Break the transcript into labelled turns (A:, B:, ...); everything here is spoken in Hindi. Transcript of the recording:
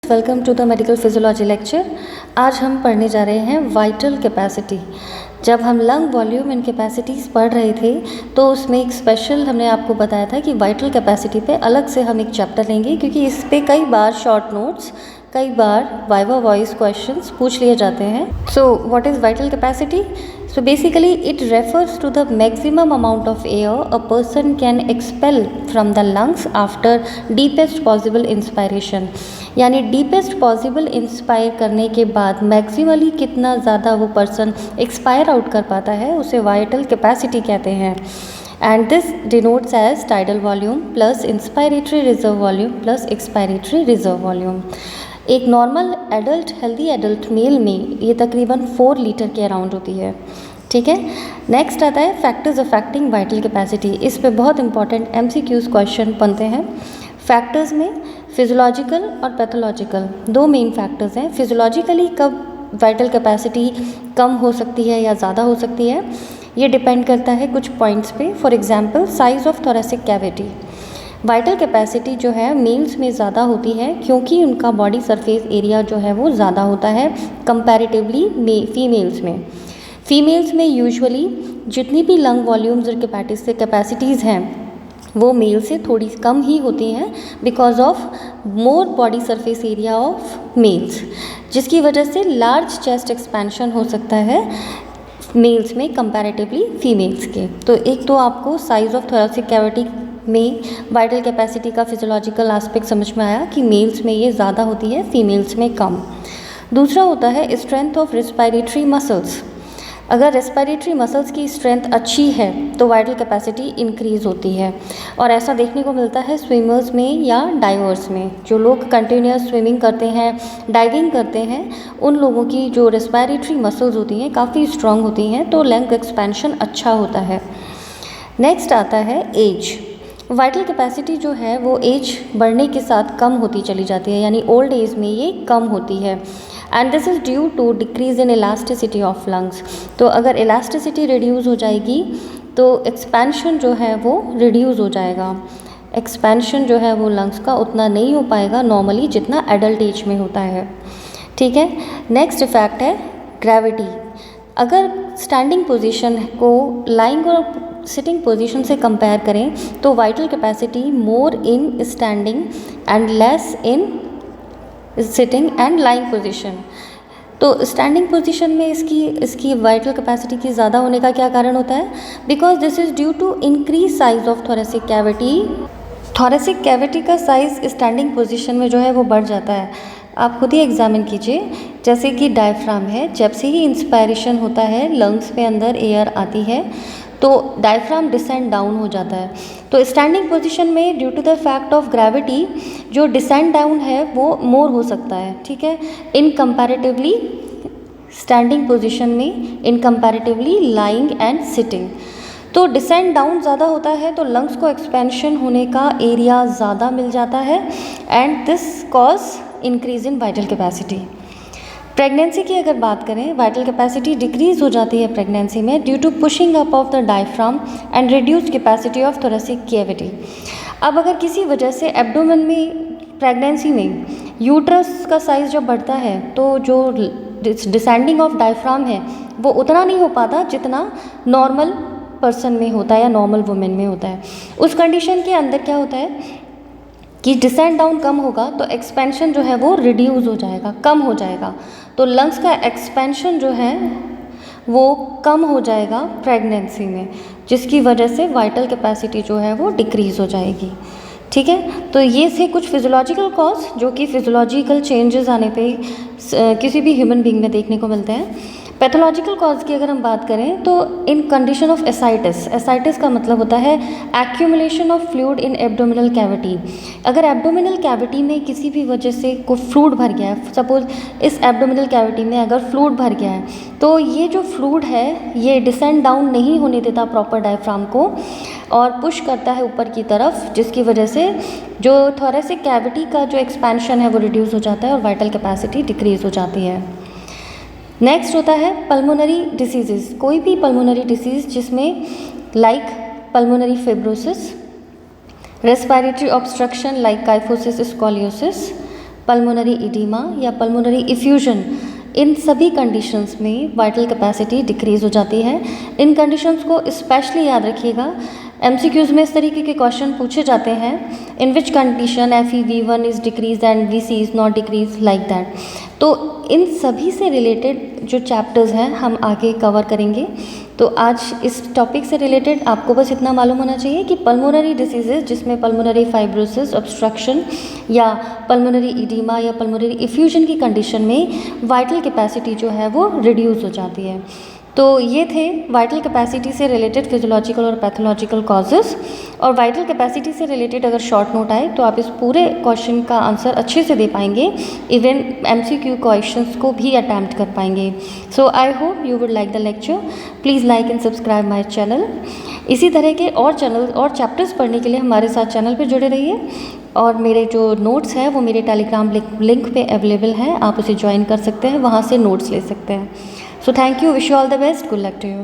A: Welcome to the medical physiology lecture. आज हम पढ़ने जा रहे हैं वाइटल कैपेसिटी। जब हम लंग वॉल्यूम एंड कैपेसिटीज़ पढ़ रहे थे तो उसमें एक स्पेशल हमने आपको बताया था कि वाइटल कैपेसिटी पे अलग से हम एक चैप्टर लेंगे, क्योंकि इस पे कई बार शॉर्ट नोट्स, कई बार वाइवा वॉइस क्वेश्चंस पूछ लिए जाते हैं। So what is vital capacity? So basically it refers to the maximum amount of air a person can expel from the lungs after deepest possible inspiration। यानी डीपेस्ट पॉसिबल इंस्पायर करने के बाद मैक्सिमली कितना ज़्यादा वो पर्सन एक्सपायर आउट कर पाता है उसे वाइटल कैपेसिटी कहते हैं। And this denotes as tidal volume plus inspiratory reserve volume plus expiratory reserve volume. एक normal adult healthy adult male में ये तकरीबन 4 लीटर के अराउंड होती है। ठीक है, नेक्स्ट आता है फैक्टर्स अफेक्टिंग वाइटल कैपेसिटी। इस पे बहुत इंपॉर्टेंट MCQs क्वेश्चन बनते हैं। फैक्टर्स में फिजियोलॉजिकल और पैथोलॉजिकल दो मेन फैक्टर्स हैं। फिजियोलॉजिकली कब वाइटल कैपेसिटी कम हो सकती है या ज़्यादा हो सकती है, ये डिपेंड करता है कुछ पॉइंट्स पे। For example size of thoracic cavity. Vital capacity जो है मेल्स में ज़्यादा होती है क्योंकि उनका बॉडी सरफेस एरिया जो है वो ज़्यादा होता है कंपैरेटिवली फीमेल्स में यूजुअली जितनी भी लंग वॉल्यूम्स और कैपेसिटीज़ हैं वो मेल से थोड़ी कम ही होती हैं because of more body surface area of males, जिसकी वजह से लार्ज चेस्ट एक्सपेंशन हो सकता है मेल्स में कंपैरेटिवली फीमेल्स के। तो एक तो आपको साइज़ ऑफ थोरेसिक कैविटी में वाइटल कैपेसिटी का फिजियोलॉजिकल एस्पेक्ट समझ में आया कि मेल्स में ये ज़्यादा होती है, फीमेल्स में कम। दूसरा होता है स्ट्रेंथ ऑफ रेस्पिरेटरी मसल्स। अगर रेस्पिरेटरी मसल्स की स्ट्रेंथ अच्छी है तो वाइटल कैपेसिटी इंक्रीज़ होती है, और ऐसा देखने को मिलता है स्विमर्स में या डाइवर्स में। जो लोग कंटिन्यूस स्विमिंग करते हैं, डाइविंग करते हैं, उन लोगों की जो रेस्पिरेटरी मसल्स होती हैं काफ़ी स्ट्रांग होती हैं, तो लंग एक्सपेंशन अच्छा होता है। नेक्स्ट आता है एज। वाइटल कैपेसिटी जो है वो एज बढ़ने के साथ कम होती चली जाती है, यानी ओल्ड एज में ये कम होती है। And this is due to decrease in elasticity of lungs. तो अगर इलास्टिसिटी रिड्यूस हो जाएगी तो एक्सपेंशन जो है वो रिड्यूस हो जाएगा। एक्सपेंशन जो है वो लंग्स का उतना नहीं हो पाएगा नॉर्मली जितना एडल्ट एज में होता है। ठीक है, नेक्स्ट इफेक्ट है ग्रेविटी। अगर स्टैंडिंग पोजीशन को लाइंग और सिटिंग पोजीशन से कंपेयर करें तो vital capacity more in standing and less in sitting and lying position. तो स्टैंडिंग पोजीशन में इसकी वाइटल कैपेसिटी की ज़्यादा होने का क्या कारण होता है? Because this is due to increase size of thoracic cavity. Thoracic cavity का साइज़ स्टैंडिंग पोजीशन में जो है वो बढ़ जाता है। आप खुद ही एग्जामिन कीजिए, जैसे कि डायफ्राम है, जब से ही इंस्पायरेशन होता है लंग्स में अंदर एयर आती है तो डायफ्राम डिसेंड डाउन हो जाता है। तो स्टैंडिंग पोजीशन में due to the fact of gravity जो डिसेंड डाउन है वो मोर हो सकता है। ठीक है, इन कंपैरेटिवली स्टैंडिंग पोजीशन में, इन कंपैरेटिवली लाइंग एंड सिटिंग। तो डिसेंड डाउन ज़्यादा होता है तो लंग्स को एक्सपेंशन होने का एरिया ज़्यादा मिल जाता है, and this cause increase in vital capacity. Pregnancy की अगर बात करें, वाइटल कैपेसिटी डिक्रीज हो जाती है प्रेगनेंसी में due to pushing up of the diaphragm and reduced capacity of thoracic cavity. अब अगर किसी वजह से एब्डोमेन में प्रेगनेंसी में यूट्रस का साइज़ जब बढ़ता है तो जो डिसेंडिंग ऑफ डायफ्राम है वो उतना नहीं हो पाता जितना नॉर्मल पर्सन में होता है या नॉर्मल वुमेन में होता है। उस कंडीशन के अंदर क्या होता है कि डिसेंड डाउन कम होगा तो एक्सपेंशन जो है वो रिड्यूस हो जाएगा, कम हो जाएगा। तो लंग्स का एक्सपेंशन जो है वो कम हो जाएगा प्रेगनेंसी में, जिसकी वजह से वाइटल कैपेसिटी जो है वो डिक्रीज़ हो जाएगी। ठीक है, तो ये थे कुछ फिजियोलॉजिकल कॉज जो कि फिजियोलॉजिकल चेंजेस आने पे किसी भी ह्यूमन बीइंग में देखने को मिलते हैं। पैथोलॉजिकल कॉज की अगर हम बात करें तो इन कंडीशन ऑफ एसाइटिस का मतलब होता है accumulation of fluid in abdominal cavity. अगर एब्डोमिनल कैविटी में किसी भी वजह से कोई फ्लूइड भर गया है, सपोज इस एब्डोमिनल कैविटी में अगर फ्लूइड भर गया है तो ये जो फ्लूइड है ये डिसेंड डाउन नहीं होने देता प्रॉपर डायफ्राम को और पुश करता है ऊपर की तरफ, जिसकी वजह से जो थोरेसिक कैविटी का जो एक्सपेंशन है वो रिड्यूस हो जाता है और वाइटल कैपेसिटी डिक्रीज हो जाती है। नेक्स्ट होता है पल्मोनरी डिसीजेस। कोई भी पल्मोनरी डिसीज़ जिसमें like pulmonary fibrosis, respiratory obstruction like kyphosis, scoliosis, pulmonary oedema या पल्मोनरी इफ्यूजन, इन सभी कंडीशंस में वाइटल कैपेसिटी डिक्रीज़ हो जाती है। इन कंडीशंस को स्पेशली याद रखिएगा, एमसीक्यूज़ में इस तरीके के क्वेश्चन पूछे जाते हैं, in which condition FeV1 is decrease and Vc is not decrease like that. तो इन सभी से रिलेटेड जो चैप्टर्स हैं हम आगे कवर करेंगे। तो आज इस टॉपिक से रिलेटेड आपको बस इतना मालूम होना चाहिए कि पल्मोनरी डिसीजेज जिसमें पल्मोनरी फाइब्रोसिस, ऑब्स्ट्रक्शन या पल्मोनरी इडीमा या पल्मोनरी इफ्यूजन की कंडीशन में वाइटल कैपेसिटी जो है वो रिड्यूस हो जाती है। तो ये थे वाइटल कैपेसिटी से रिलेटेड फिजियोलॉजिकल और पैथोलॉजिकल कॉजेज़। और वाइटल कैपेसिटी से रिलेटेड अगर शॉर्ट नोट आए तो आप इस पूरे क्वेश्चन का आंसर अच्छे से दे पाएंगे, इवन MCQ क्वेश्चंस को भी अटैम्प्ट कर पाएंगे। So I hope you would like the lecture. Please like and subscribe my channel. इसी तरह के और चैनल और चैप्टर्स पढ़ने के लिए हमारे साथ चैनल पर जुड़े रहिए। और मेरे जो नोट्स हैं वो मेरे टेलीग्राम लिंक पे अवेलेबल हैं, आप उसे ज्वाइन कर सकते हैं, वहाँ से नोट्स ले सकते हैं। So thank you, wish you all the best, good luck to you.